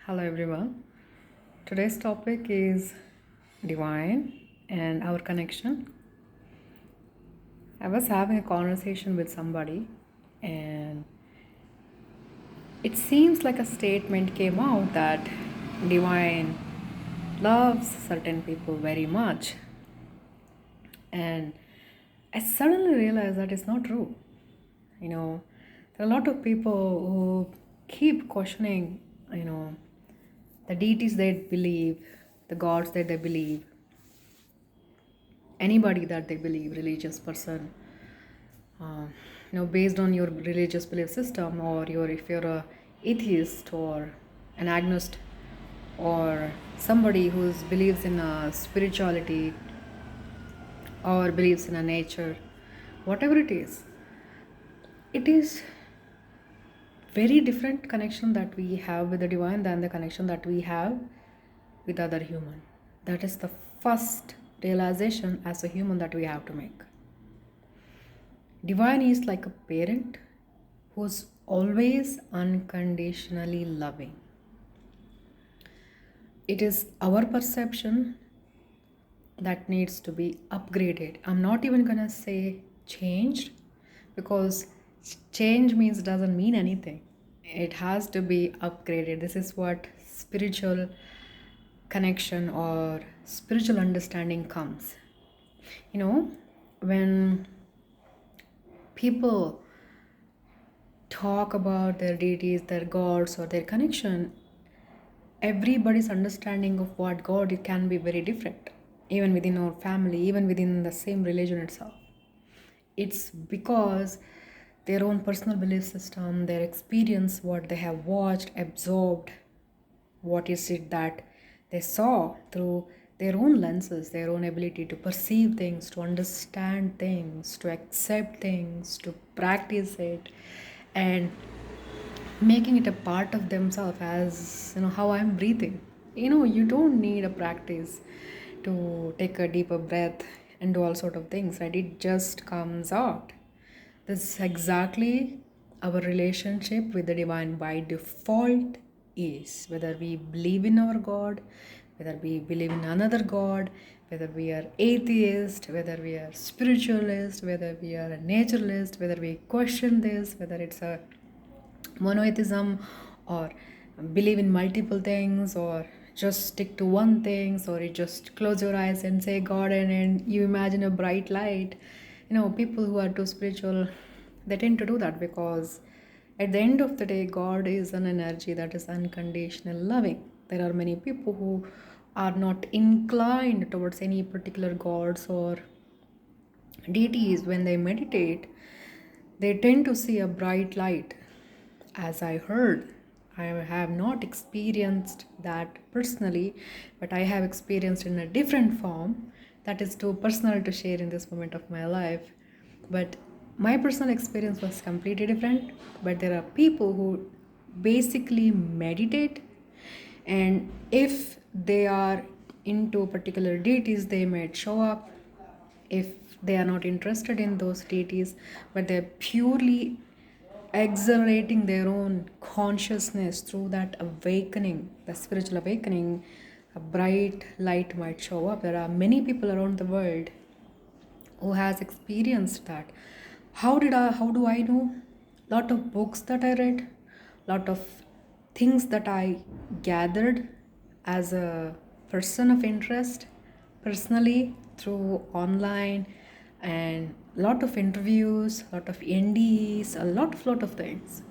Hello everyone. Today's topic is divine and our connection. I was having a conversation with somebody and it seems like a statement came out that divine loves certain people very much. And I suddenly realized that it's not true. You know, there are a lot of people who keep questioning, you know, the deities they believe, the gods that they believe, anybody that they believe, religious person, uh, based on your religious belief system, or if you're a atheist or an agnostic, or somebody who believes in a spirituality or believes in a nature, whatever it is very different connection that we have with the divine than the connection that we have with other human. That is the first realization as a human that we have to make. Divine is like a parent who's always unconditionally loving. It is our perception that needs to be upgraded. I'm not even gonna say changed, because change means doesn't mean anything. It has to be upgraded. This is what spiritual connection or spiritual understanding comes. When people talk about their deities, their gods, or their connection, everybody's understanding of what God it can be very different, even within our family, even within the same religion itself. It's because their own personal belief system, their experience, what they have watched, absorbed, what is it that they saw through their own lenses, their own ability to perceive things, to understand things, to accept things, to practice it, and making it a part of themselves. As how I'm breathing, you don't need a practice to take a deeper breath and do all sort of things, right? It just comes out. This is exactly our relationship with the divine by default is. Whether we believe in our God, whether we believe in another God, whether we are atheist, whether we are spiritualist, whether we are a naturalist, whether we question this, whether it's a monotheism, or believe in multiple things, or just stick to one thing, or you just close your eyes and say God, and you imagine a bright light. People who are too spiritual, they tend to do that because at the end of the day, God is an energy that is unconditional loving. There are many people who are not inclined towards any particular gods or deities. When they meditate, they tend to see a bright light. As I heard, I have not experienced that personally, but I have experienced in a different form that is too personal to share in this moment of my life. But my personal experience was completely different. But there are people who basically meditate, and if they are into particular deities, they might show up. If they are not interested in those deities, but they're purely accelerating their own consciousness through that awakening, the spiritual awakening, a bright light might show up. There are many people around the world who has experienced that. How do I know? Lot of books that I read, lot of things that I gathered as a person of interest personally through online, and lot of interviews, lot of NDEs, a lot of things.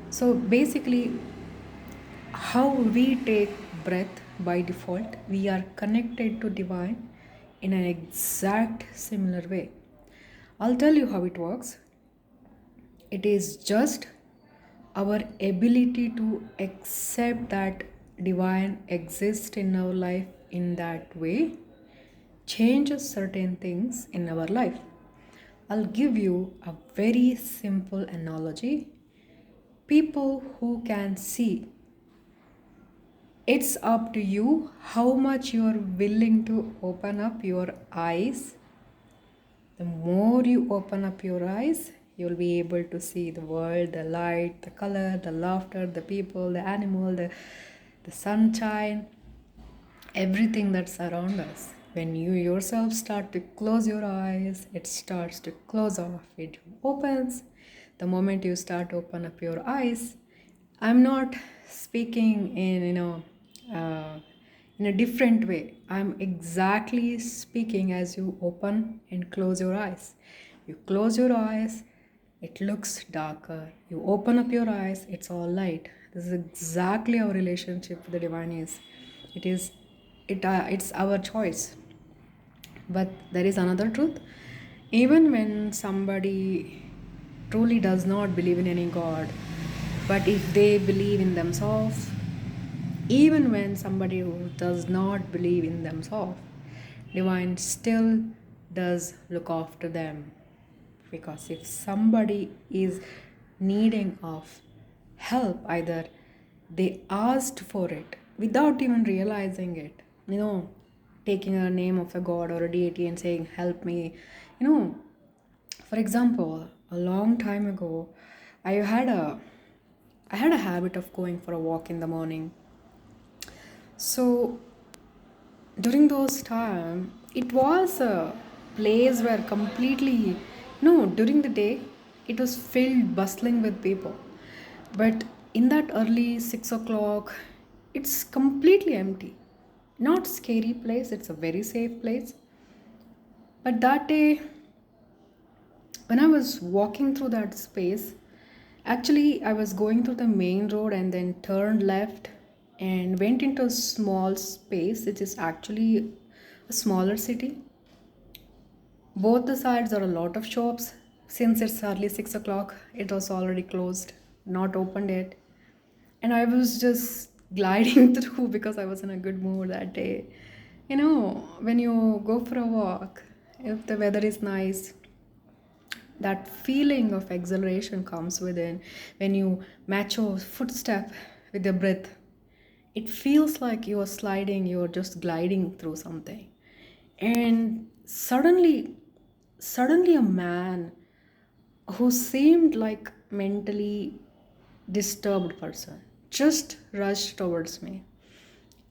So basically, how we take breath by default, we are connected to divine in an exact similar way. I'll tell you how it works. It is just our ability to accept that divine exists in our life in that way changes certain things in our life. I'll give you a very simple analogy. People who can see, it's up to you how much you are willing to open up your eyes. The more you open up your eyes, you'll be able to see the world, the light, the color, the laughter, the people, the animal, the the sunshine, everything that's around us. When you yourself start to close your eyes, it starts to close off, it opens. The moment you start to open up your eyes, I'm not speaking in, in a different way. I'm exactly speaking as you open and close your eyes. You close your eyes, it looks darker. You open up your eyes, it's all light. This is exactly our relationship with the divine is. It is it's our choice. But there is another truth. Even when somebody truly does not believe in any God, but if they believe in themselves, even when somebody who does not believe in themselves, divine still does look after them. Because if somebody is needing of help, either they asked for it without even realizing it, taking a name of a god or a deity and saying help me, you know for example, a long time ago, i had a I had a habit of going for a walk in the morning. So during those time, it was a place where completely, no, during the day, it was filled, bustling with people. But in that early 6 o'clock, it's completely empty. Not scary place, it's a very safe place. But that day, when I was walking through that space, actually, I was going through the main road and then turned left and went into a small space, which is actually a smaller city. Both the sides are a lot of shops. Since it's early 6 o'clock, it was already closed, not opened yet. And I was just gliding through because I was in a good mood that day. When you go for a walk, if the weather is nice, that feeling of exhilaration comes within when you match your footstep with your breath. It feels like you are sliding, you're just gliding through something. And suddenly a man who seemed like mentally disturbed person just rushed towards me.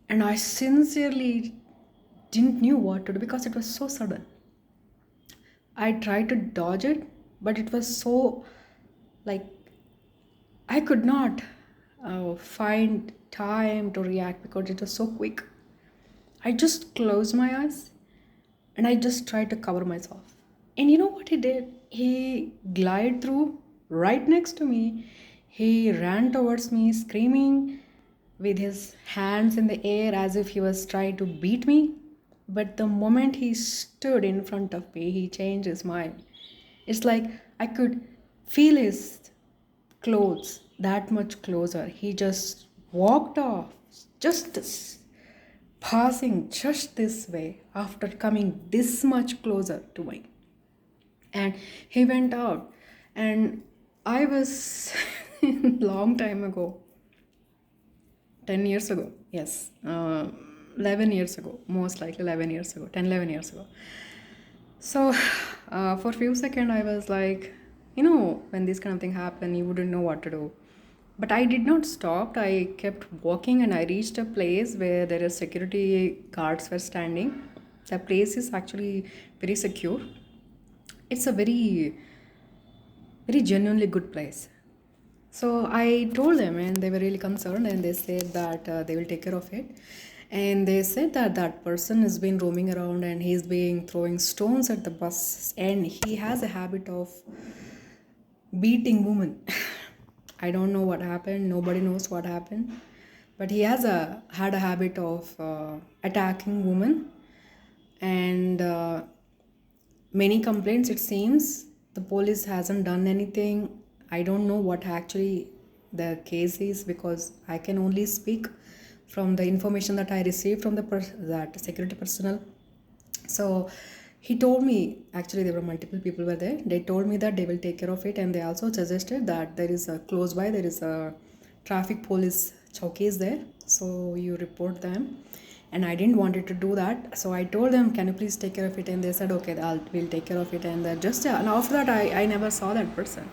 And I sincerely didn't knew what to do because it was so sudden. I tried to dodge it, but it was so, like, I could not find time to react because it was so quick. I just closed my eyes and I just tried to cover myself. And you know what he did? He glided through right next to me. He ran towards me, screaming with his hands in the air as if he was trying to beat me. But the moment he stood in front of me, he changed his mind. It's like I could feel his clothes that much closer. He just walked off, just this, passing just this way after coming this much closer to me. And he went out, and I was long time ago, 10 years ago, yes, 11 years ago, most likely 11 years ago, 10, 11 years ago. So for a few seconds, I was like, when this kind of thing happened, you wouldn't know what to do. But I did not stop. I kept walking and I reached a place where there are security guards were standing. The place is actually very secure. It's a very, very genuinely good place. So I told them, and they were really concerned, and they said that they will take care of it. And they said that that person has been roaming around and he's been throwing stones at the bus, and he has a habit of beating women. I don't know what happened. Nobody knows what happened, but he has had a habit of attacking women, and many complaints. It seems the police hasn't done anything. I don't know what actually the case is because I can only speak from the information that I received from that security personnel. So he told me, actually there were multiple people were there. They told me that they will take care of it, and they also suggested that there is a close by, there is a traffic police chowkis there, so you report them. And I didn't wanted to do that, so I told them, can you please take care of it? And they said, okay, we'll take care of it. And and after that I never saw that person.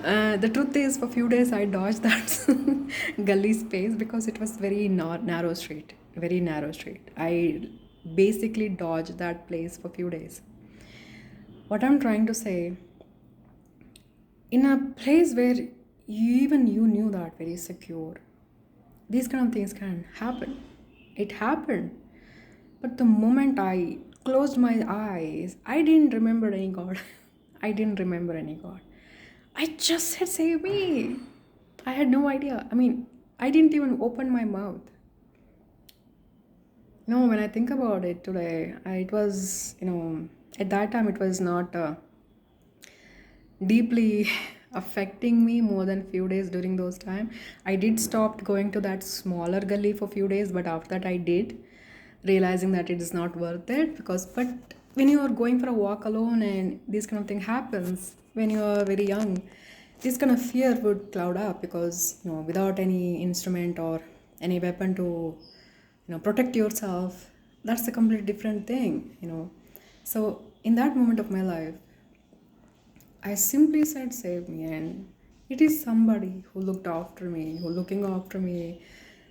The truth is, for few days I dodged that gully space because it was very narrow street, very narrow street. I basically dodged that place for few days. What I'm trying to say, in a place where even you knew that very secure, these kind of things can happen. It happened. But the moment I closed my eyes, I didn't remember any God. I didn't remember any God. I just said, save me. I had no idea. I mean, I didn't even open my mouth. No, when I think about it today, it was, at that time it was not deeply affecting me more than few days during those time. I did stop going to that smaller gully for few days, but after that I did, realizing that it is not worth it because but when you are going for a walk alone and this kind of thing happens when you are very young, this kind of fear would cloud up because without any instrument or any weapon to protect yourself, that's a completely different thing. So in that moment of my life, I simply said, save me. And it is somebody who looked after me, who looking after me,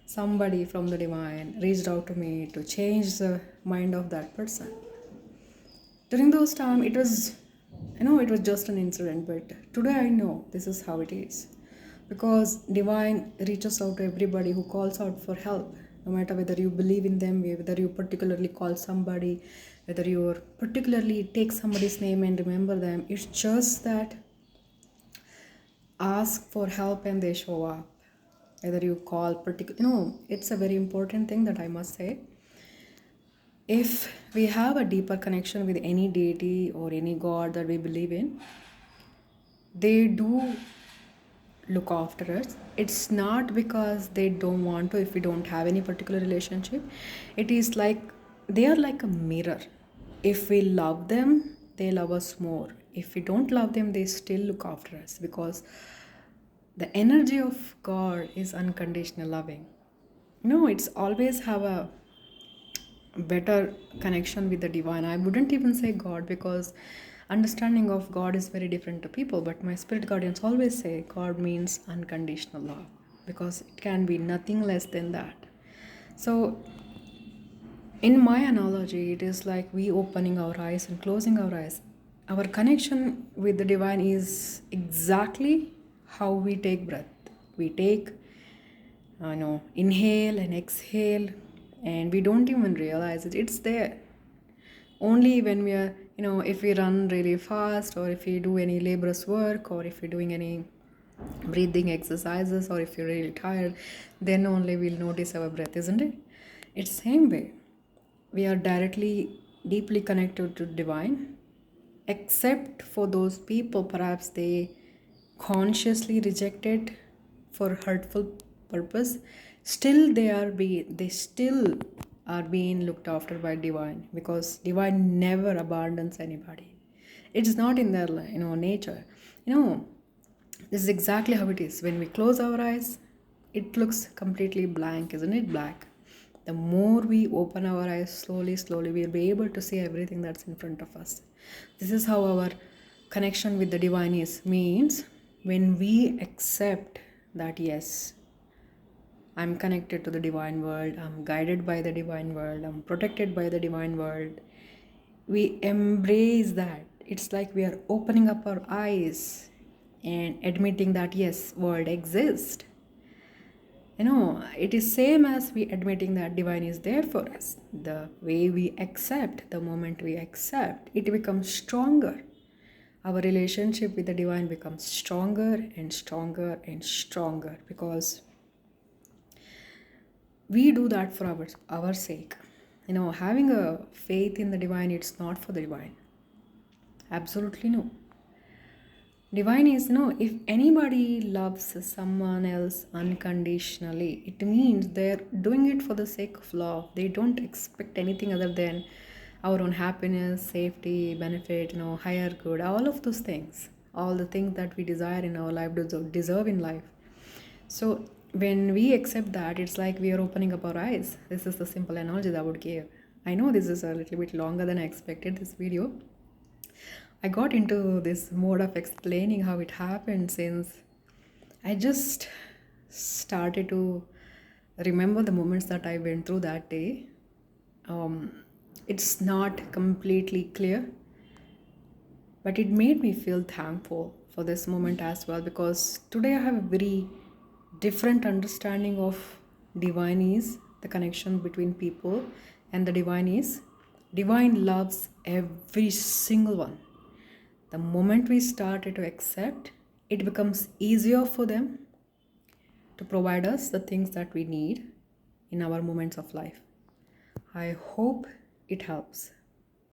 somebody from the divine reached out to me to change the mind of that person. During those time, it was just an incident, but today I know this is how it is. Because divine reaches out to everybody who calls out for help, no matter whether you believe in them, whether you particularly call somebody, whether you particularly take somebody's name and remember them. It's just that ask for help and they show up. Whether you call it's a very important thing that I must say. If we have a deeper connection with any deity or any god that we believe in, they do look after us. It's not because they don't want to, if we don't have any particular relationship. It is like they are like a mirror. If we love them, they love us more. If we don't love them, they still look after us because the energy of God is unconditional loving. It's always have a better connection with the divine. I wouldn't even say God because understanding of God is very different to people, but my spirit guardians always say God means unconditional love because it can be nothing less than that. So in my analogy, it is like we opening our eyes and closing our eyes. Our connection with the divine is exactly how we take breath. We take inhale and exhale, and we don't even realize it. It's there. Only when we are, if we run really fast, or if we do any laborious work, or if we're doing any breathing exercises, or if you're really tired, then only we'll notice our breath, isn't it? It's same way. We are directly, deeply connected to divine, except for those people, perhaps they consciously reject it for hurtful purpose. Still they still are being looked after by divine because divine never abandons anybody. It's not in their nature. This is exactly how it is. When we close our eyes, it looks completely blank, isn't it? Black. The more we open our eyes slowly, we'll be able to see everything that's in front of us. This is how our connection with the divine is. Means when we accept that, yes, I'm connected to the divine world, I'm guided by the divine world, I'm protected by the divine world, we embrace that. It's like we are opening up our eyes and admitting that, yes, world exists. It is same as we admitting that divine is there for us. The way we accept, the moment we accept, it becomes stronger. Our relationship with the divine becomes stronger and stronger and stronger because we do that for our sake. Having a faith in the divine, it's not for the divine. Absolutely no. Divine is, if anybody loves someone else unconditionally, it means they're doing it for the sake of love. They don't expect anything other than our own happiness, safety, benefit, higher good, all of those things, all the things that we desire in our life, deserve in life. So when we accept that, it's like we are opening up our eyes. This is the simple analogy that I would give. I know this is a little bit longer than I expected, this video, I got into this mode of explaining how it happened since I just started to remember the moments that I went through that day. Um, it's not completely clear, but it made me feel thankful for this moment as well, because today I have a very different understanding of divine is the connection between people, and the divine loves every single one. The moment we started to accept, it becomes easier for them to provide us the things that we need in our moments of life. I hope it helps.